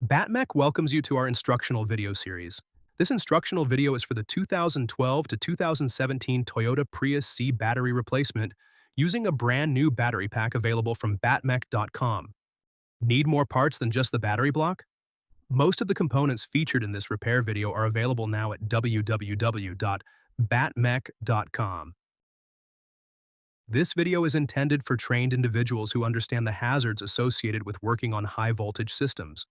BattMech welcomes you to our instructional video series. This instructional video is for the 2012 to 2017 Toyota Prius C battery replacement using a brand new battery pack available from BattMech.com. Need more parts than just the battery block? Most of the components featured in this repair video are available now at www.battmech.com. This video is intended for trained individuals who understand the hazards associated with working on high-voltage systems.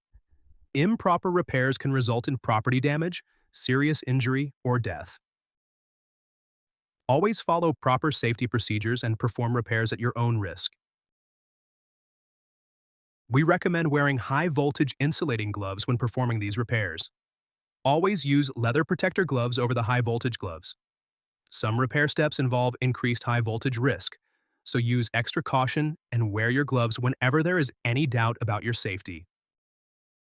Improper repairs can result in property damage, serious injury, or death. Always follow proper safety procedures and perform repairs at your own risk. We recommend wearing high-voltage insulating gloves when performing these repairs. Always use leather protector gloves over the high-voltage gloves. Some repair steps involve increased high-voltage risk, so use extra caution and wear your gloves whenever there is any doubt about your safety.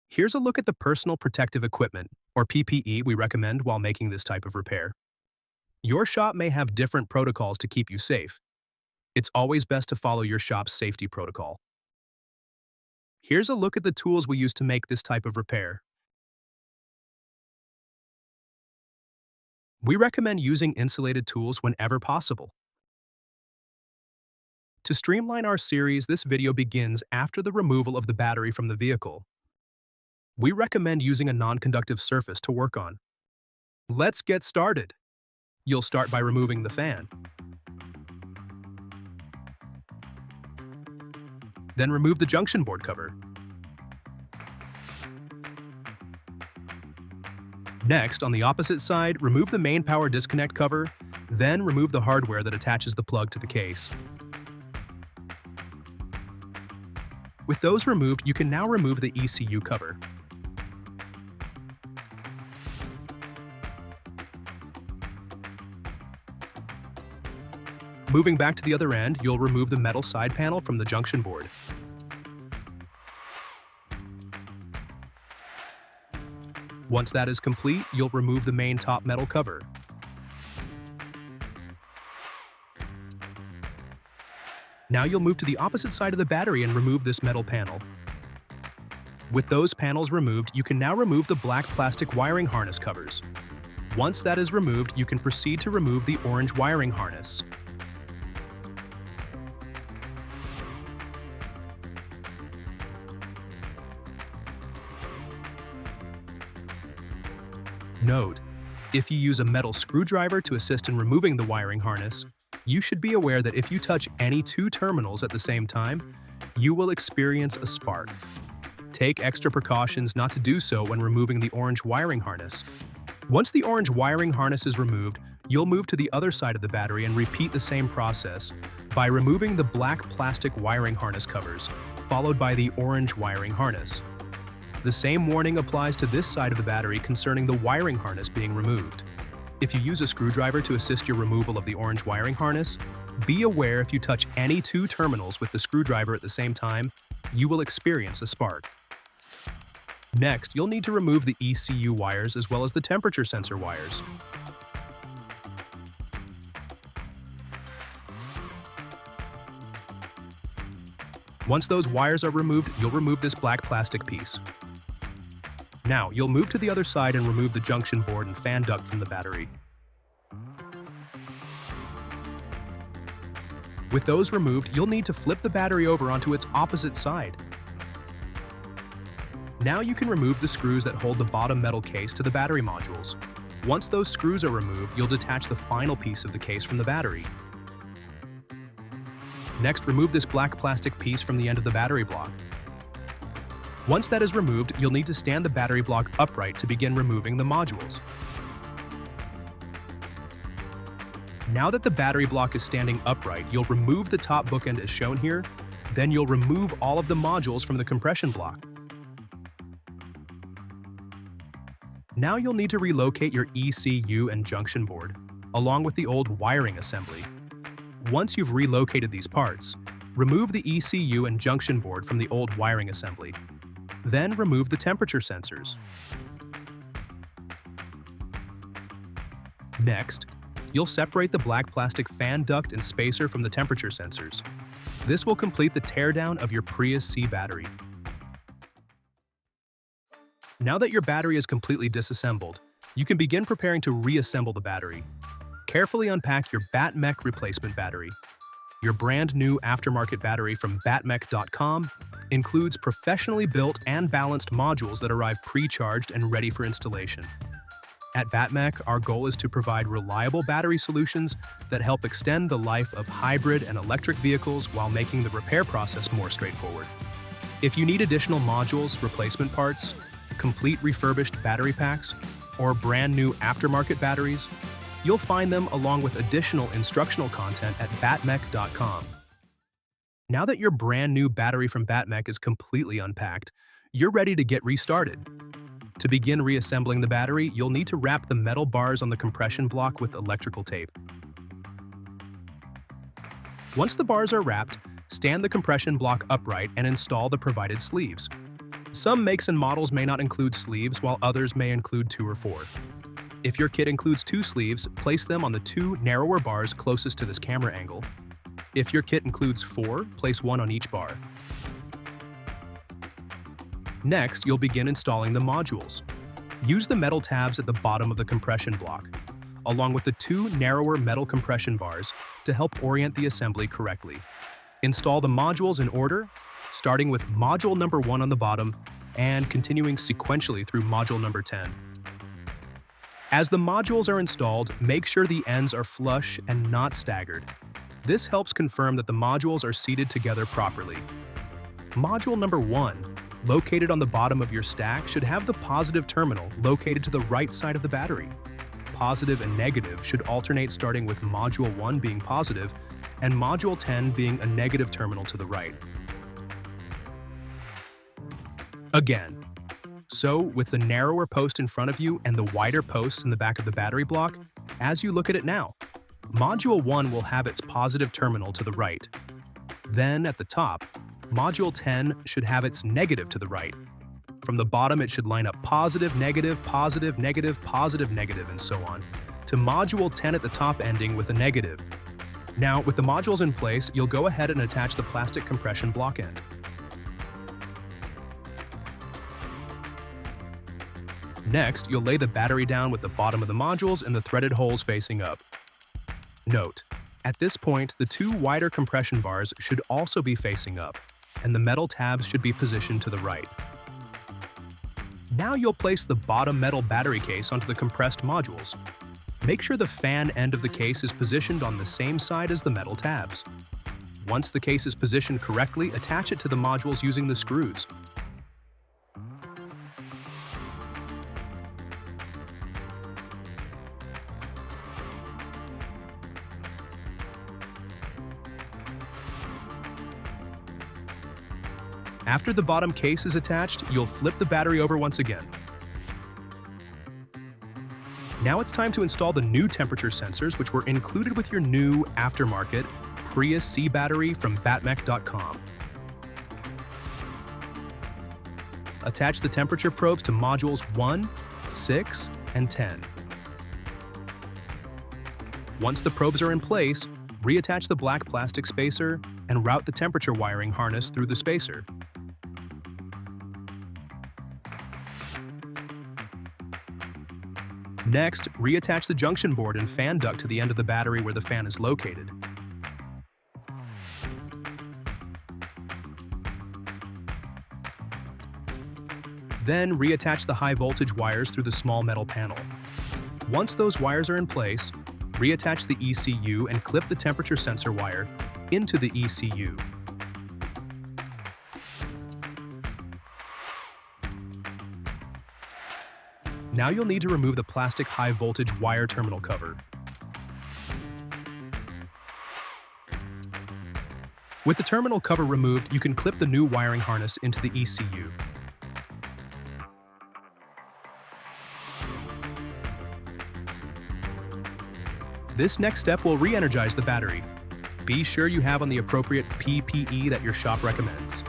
Here's a look at the personal protective equipment, or PPE, we recommend while making this type of repair. Your shop may have different protocols to keep you safe. It's always best to follow your shop's safety protocol. Here's a look at the tools we use to make this type of repair. We recommend using insulated tools whenever possible. To streamline our series, this video begins after the removal of the battery from the vehicle. We recommend using a non-conductive surface to work on. Let's get started. You'll start by removing the fan. Then remove the junction board cover. Next, on the opposite side, remove the main power disconnect cover, then remove the hardware that attaches the plug to the case. With those removed, you can now remove the ECU cover. Moving back to the other end, you'll remove the metal side panel from the junction board. Once that is complete, you'll remove the main top metal cover. Now you'll move to the opposite side of the battery and remove this metal panel. With those panels removed, you can now remove the black plastic wiring harness covers. Once that is removed, you can proceed to remove the orange wiring harness. Note: if you use a metal screwdriver to assist in removing the wiring harness, you should be aware that if you touch any two terminals at the same time, you will experience a spark. Take extra precautions not to do so when removing the orange wiring harness. Once the orange wiring harness is removed, you'll move to the other side of the battery and repeat the same process by removing the black plastic wiring harness covers, followed by the orange wiring harness. The same warning applies to this side of the battery concerning the wiring harness being removed. If you use a screwdriver to assist your removal of the orange wiring harness, be aware if you touch any two terminals with the screwdriver at the same time, you will experience a spark. Next, you'll need to remove the ECU wires as well as the temperature sensor wires. Once those wires are removed, you'll remove this black plastic piece. Now, you'll move to the other side and remove the junction board and fan duct from the battery. With those removed, you'll need to flip the battery over onto its opposite side. Now you can remove the screws that hold the bottom metal case to the battery modules. Once those screws are removed, you'll detach the final piece of the case from the battery. Next, remove this black plastic piece from the end of the battery block. Once that is removed, you'll need to stand the battery block upright to begin removing the modules. Now that the battery block is standing upright, you'll remove the top bookend as shown here, then you'll remove all of the modules from the compression block. Now you'll need to relocate your ECU and junction board, along with the old wiring assembly. Once you've relocated these parts, remove the ECU and junction board from the old wiring assembly. Then remove the temperature sensors. Next, you'll separate the black plastic fan duct and spacer from the temperature sensors. This will complete the teardown of your Prius C battery. Now that your battery is completely disassembled, you can begin preparing to reassemble the battery. Carefully unpack your BattMech replacement battery. Your brand new aftermarket battery from BattMech.com includes professionally built and balanced modules that arrive pre-charged and ready for installation. At BattMech, our goal is to provide reliable battery solutions that help extend the life of hybrid and electric vehicles while making the repair process more straightforward. If you need additional modules, replacement parts, complete refurbished battery packs, or brand new aftermarket batteries, you'll find them along with additional instructional content at BattMech.com. Now that your brand new battery from BattMech is completely unpacked, you're ready to get restarted. To begin reassembling the battery, you'll need to wrap the metal bars on the compression block with electrical tape. Once the bars are wrapped, stand the compression block upright and install the provided sleeves. Some makes and models may not include sleeves, while others may include 2 or 4. If your kit includes 2 sleeves, place them on the 2 narrower bars closest to this camera angle. If your kit includes 4, place 1 on each bar. Next, you'll begin installing the modules. Use the metal tabs at the bottom of the compression block, along with the 2 narrower metal compression bars to help orient the assembly correctly. Install the modules in order, starting with module number 1 on the bottom and continuing sequentially through module number 10. As the modules are installed, make sure the ends are flush and not staggered. This helps confirm that the modules are seated together properly. Module number 1, located on the bottom of your stack, should have the positive terminal located to the right side of the battery. Positive and negative should alternate, starting with module 1 being positive and module 10 being a negative terminal to the right. Again, so with the narrower post in front of you and the wider posts in the back of the battery block, as you look at it now, module 1 will have its positive terminal to the right. Then at the top, module 10 should have its negative to the right. From the bottom, it should line up positive, negative, positive, negative, positive, negative, and so on, to module 10 at the top ending with a negative. Now, with the modules in place, you'll go ahead and attach the plastic compression block end. Next, you'll lay the battery down with the bottom of the modules and the threaded holes facing up. Note, at this point, the 2 wider compression bars should also be facing up, and the metal tabs should be positioned to the right. Now you'll place the bottom metal battery case onto the compressed modules. Make sure the fan end of the case is positioned on the same side as the metal tabs. Once the case is positioned correctly, attach it to the modules using the screws. After the bottom case is attached, you'll flip the battery over once again. Now it's time to install the new temperature sensors, which were included with your new aftermarket Prius C battery from BattMech.com. Attach the temperature probes to modules 1, 6, and 10. Once the probes are in place, reattach the black plastic spacer and route the temperature wiring harness through the spacer. Next, reattach the junction board and fan duct to the end of the battery where the fan is located. Then reattach the high voltage wires through the small metal panel. Once those wires are in place, reattach the ECU and clip the temperature sensor wire into the ECU. Now you'll need to remove the plastic high voltage wire terminal cover. With the terminal cover removed, you can clip the new wiring harness into the ECU. This next step will re-energize the battery. Be sure you have on the appropriate PPE that your shop recommends.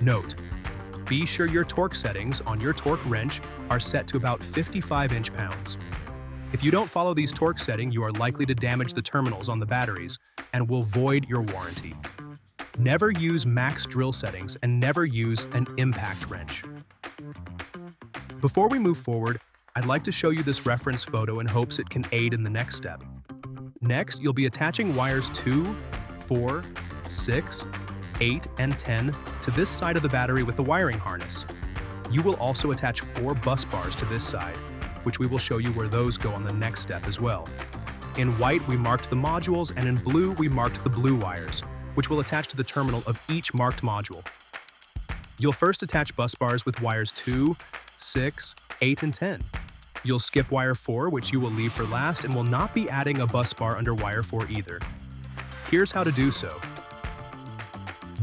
Note: be sure your torque settings on your torque wrench are set to about 55 inch-pounds. If you don't follow these torque settings, you are likely to damage the terminals on the batteries and will void your warranty. Never use max drill settings and never use an impact wrench. Before we move forward, I'd like to show you this reference photo in hopes it can aid in the next step. Next, you'll be attaching wires 2, 4, 6, 8, and 10 to this side of the battery with the wiring harness. You will also attach 4 bus bars to this side, which we will show you where those go on the next step as well. In white, we marked the modules, and in blue, we marked the blue wires, which will attach to the terminal of each marked module. You'll first attach bus bars with wires 2, 6, 8, and 10. You'll skip wire 4, which you will leave for last, and will not be adding a bus bar under wire 4 either. Here's how to do so.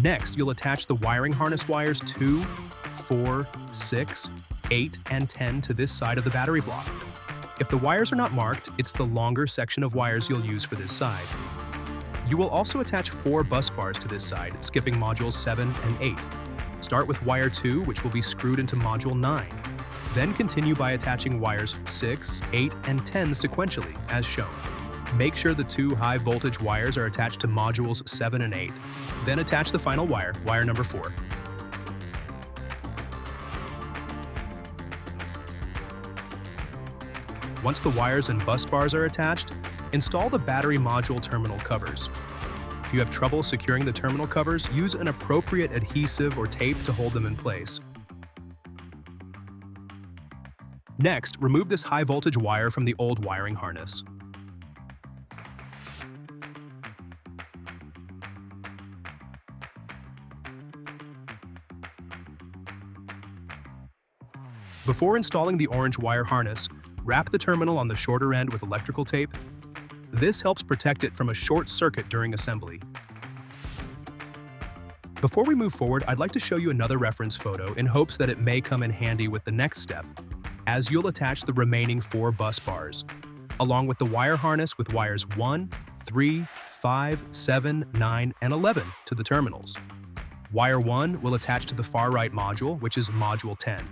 Next, you'll attach the wiring harness wires 2, 4, 6, 8, and 10 to this side of the battery block. If the wires are not marked, it's the longer section of wires you'll use for this side. You will also attach 4 bus bars to this side, skipping modules 7 and 8. Start with wire 2, which will be screwed into module 9. Then continue by attaching wires 6, 8, and 10 sequentially, as shown. Make sure the 2 high voltage wires are attached to modules 7 and 8. Then attach the final wire, wire number 4. Once the wires and bus bars are attached, install the battery module terminal covers. If you have trouble securing the terminal covers, use an appropriate adhesive or tape to hold them in place. Next, remove this high voltage wire from the old wiring harness. Before installing the orange wire harness, wrap the terminal on the shorter end with electrical tape. This helps protect it from a short circuit during assembly. Before we move forward, I'd like to show you another reference photo in hopes that it may come in handy with the next step, as you'll attach the remaining 4 bus bars, along with the wire harness with wires 1, 3, 5, 7, 9, and 11 to the terminals. Wire 1 will attach to the far right module, which is module 10.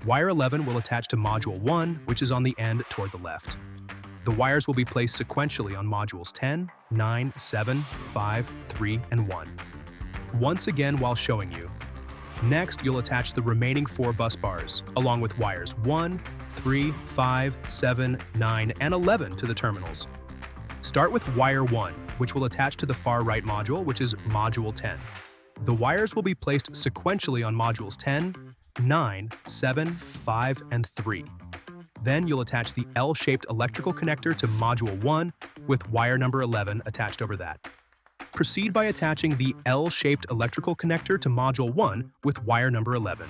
Wire 11 will attach to module 1, which is on the end toward the left. The wires will be placed sequentially on modules 10, 9, 7, 5, 3, and 1. Once again while showing you. Next, you'll attach the remaining 4 bus bars, along with wires 1, 3, 5, 7, 9, and 11 to the terminals. Start with wire 1, which will attach to the far right module, which is module 10. The wires will be placed sequentially on modules 10, 9, 7, 5, and 3. Then you'll attach the L-shaped electrical connector to module 1 with wire number 11 attached over that. Proceed by attaching the L-shaped electrical connector to module 1 with wire number 11.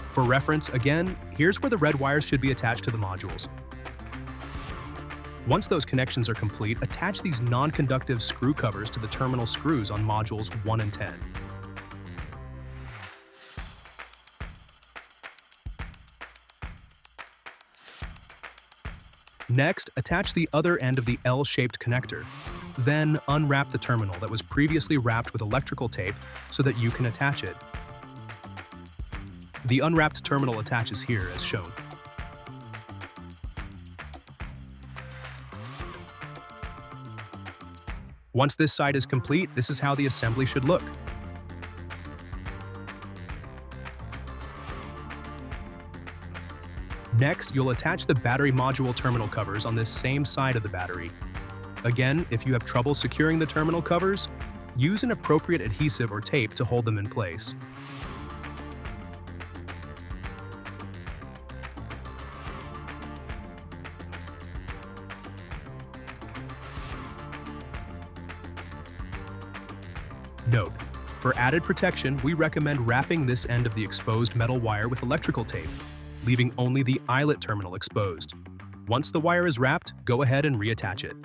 For reference, again, here's where the red wires should be attached to the modules. Once those connections are complete, attach these non-conductive screw covers to the terminal screws on modules 1 and 10. Next, attach the other end of the L-shaped connector. Then, unwrap the terminal that was previously wrapped with electrical tape so that you can attach it. The unwrapped terminal attaches here, as shown. Once this side is complete, this is how the assembly should look. Next, you'll attach the battery module terminal covers on this same side of the battery. Again, if you have trouble securing the terminal covers, use an appropriate adhesive or tape to hold them in place. Note: for added protection, we recommend wrapping this end of the exposed metal wire with electrical tape, leaving only the eyelet terminal exposed. Once the wire is wrapped, go ahead and reattach it.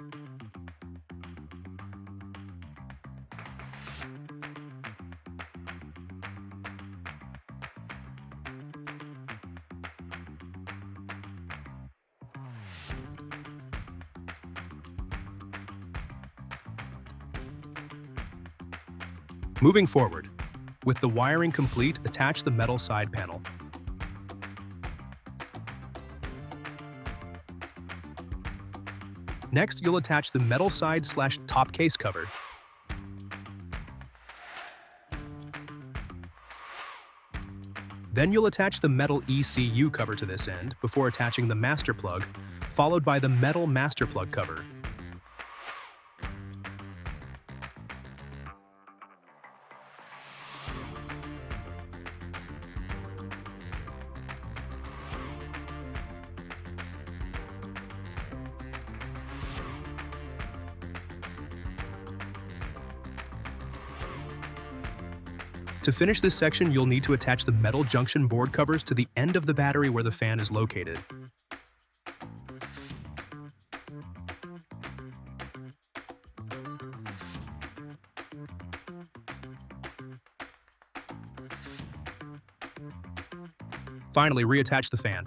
Moving forward, with the wiring complete, attach the metal side panel. Next, you'll attach the metal side/top case cover. Then you'll attach the metal ECU cover to this end before attaching the master plug, followed by the metal master plug cover. To finish this section, you'll need to attach the metal junction board covers to the end of the battery where the fan is located. Finally, reattach the fan.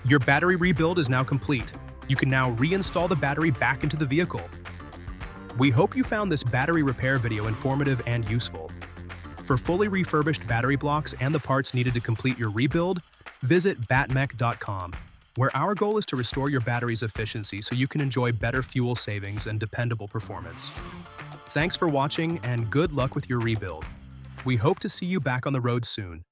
Your battery rebuild is now complete. You can now reinstall the battery back into the vehicle. We hope you found this battery repair video informative and useful. For fully refurbished battery blocks and the parts needed to complete your rebuild, visit BattMech.com, where our goal is to restore your battery's efficiency so you can enjoy better fuel savings and dependable performance. Thanks for watching and good luck with your rebuild. We hope to see you back on the road soon.